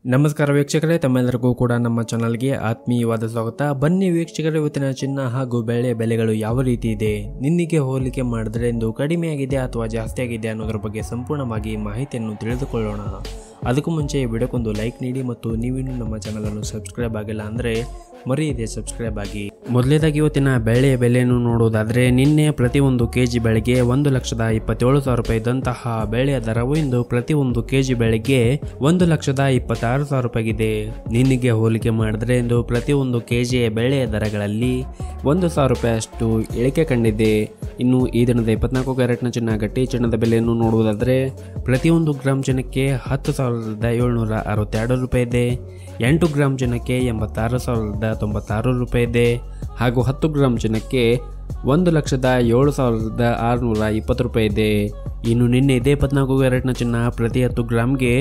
ನಮಸ್ಕಾರ ವೀಕ್ಷಕರೇ, ತಮ್ಮೆಲ್ಲರಿಗೂ ಕೂಡ ನಮ್ಮ ಚಾನಲ್ಗೆ ಆತ್ಮೀಯವಾದ ಸ್ವಾಗತ. ಬನ್ನಿ ವೀಕ್ಷಕರೇ, ಇವತ್ತಿನ ಚಿನ್ನ ಹಾಗೂ ಬೆಳೆ ಬೆಲೆಗಳು ಯಾವ ರೀತಿ ಇದೆ, ನಿನ್ನೆಗೆ ಹೋಲಿಕೆ ಮಾಡಿದ್ರೆ ಇಂದು ಕಡಿಮೆ ಆಗಿದೆ ಅಥವಾ ಜಾಸ್ತಿ ಆಗಿದೆ ಅನ್ನೋದ್ರ ಬಗ್ಗೆ ಸಂಪೂರ್ಣವಾಗಿ ಮಾಹಿತಿಯನ್ನು ತಿಳಿದುಕೊಳ್ಳೋಣ. ಅದಕ್ಕೂ ಮುಂಚೆ ವಿಡಿಯೋಕ್ಕೊಂದು ಲೈಕ್ ನೀಡಿ ಮತ್ತು ನೀವಿನ್ನೂ ನಮ್ಮ ಚಾನಲನ್ನು ಸಬ್ಸ್ಕ್ರೈಬ್ ಆಗಿಲ್ಲ ಅಂದರೆ ಮರೆಯದೆ ಸಬ್ಸ್ಕ್ರೈಬ್ ಆಗಿ. ಮೊದಲೇದಾಗಿ ಇವತ್ತಿನ ಬೆಳೆಯ ಬೆಲೆಯನ್ನು ನೋಡುವುದಾದರೆ, ನಿನ್ನೆ ಪ್ರತಿಯೊಂದು ಕೆಜಿ ಬೆಳೆಗೆ 1,27,000 ರೂಪಾಯಿ ಇದ್ದಂತಹ ಬೆಳೆಯ ದರವು ಇಂದು ಪ್ರತಿಯೊಂದು ಕೆಜಿ ಬೆಳೆಗೆ 1,26,000 ರೂಪಾಯಿಗಿದೆ. ನಿನ್ನೆಗೆ ಹೋಲಿಕೆ ಮಾಡಿದ್ರೆ ಇಂದು ಪ್ರತಿಯೊಂದು ಕೆಜಿಯ ಬೆಳೆಯ ದರಗಳಲ್ಲಿ 1,000 ರೂಪಾಯಿಯಷ್ಟು ಇಳಿಕೆ ಕಂಡಿದೆ. ಇನ್ನು ಈ ದಿನದ 24 ಕ್ಯಾರೆಟ್ನ ಚಿನ್ನ ಗಟ್ಟಿ ಚಿನ್ನದ ಬೆಲೆಯನ್ನು ನೋಡುವುದಾದರೆ, ಪ್ರತಿಯೊಂದು ಗ್ರಾಮ್ ಚಿನ್ನಕ್ಕೆ 10,762 ರೂಪಾಯಿ ಇದೆ. 8 ಗ್ರಾಮ್ ಚಿನ್ನಕ್ಕೆ 86,096 ರೂಪಾಯಿ ಇದೆ. ಹಾಗೂ 10 ಗ್ರಾಮ್ ಚಿನ್ನಕ್ಕೆ 1,07,620 ರೂಪಾಯಿ ಇದೆ. ಇನ್ನು ನಿನ್ನೆ ಇದೇ 24 ಕ್ಯಾರೆಟ್ನ ಚಿನ್ನ ಪ್ರತಿ 10 ಗ್ರಾಮ್ಗೆ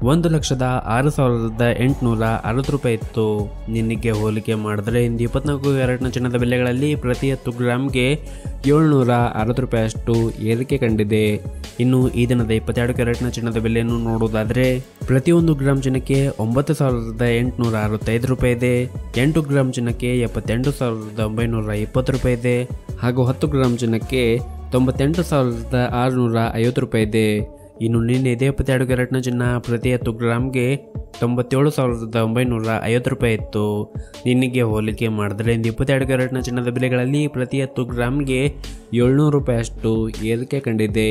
1,06,860 ರೂಪಾಯಿ ಇತ್ತು. ನಿನ್ನೆಗೆ ಹೋಲಿಕೆ ಮಾಡಿದ್ರೆ ಇಂದು 24 ಕ್ಯಾರೆಟ್ನ ಚಿನ್ನದ ಬೆಲೆಗಳಲ್ಲಿ ಪ್ರತಿ 10 ಗ್ರಾಮ್ಗೆ 760 ರೂಪಾಯಿಯಷ್ಟು ಏರಿಕೆ ಕಂಡಿದೆ. ಇನ್ನು ಈ ದಿನದ 22 ಕ್ಯಾರೆಟ್ನ ಚಿನ್ನದ ಬೆಲೆಯನ್ನು ನೋಡುವುದಾದರೆ, ಪ್ರತಿಯೊಂದು ಗ್ರಾಮ್ ಚಿನ್ನಕ್ಕೆ 9,865 ರೂಪಾಯಿ ಇದೆ. 8 ಗ್ರಾಮ್ ಚಿನ್ನಕ್ಕೆ 78,920 ರೂಪಾಯಿ ಇದೆ. ಹಾಗೂ 10 ಗ್ರಾಮ್ ಚಿನ್ನಕ್ಕೆ 98,650 ರೂಪಾಯಿ ಇದೆ. ಇನ್ನು ನಿನ್ನೆ ಇದೇ 22 ಕ್ಯಾರೆಟ್ನ ಚಿನ್ನ ಪ್ರತಿ 10 ಗ್ರಾಮ್ಗೆ 97,950 ರೂಪಾಯಿ ಇತ್ತು. ನಿನ್ನೆಗೆ ಹೋಲಿಕೆ ಮಾಡಿದ್ರೆ ಇಂದು 22 ಕ್ಯಾರೆಟ್ನ ಚಿನ್ನದ ಬೆಲೆಗಳಲ್ಲಿ ಪ್ರತಿ 10 ಗ್ರಾಮ್ಗೆ 700 ರೂಪಾಯಿಯಷ್ಟು ಏರಿಕೆ ಕಂಡಿದೆ.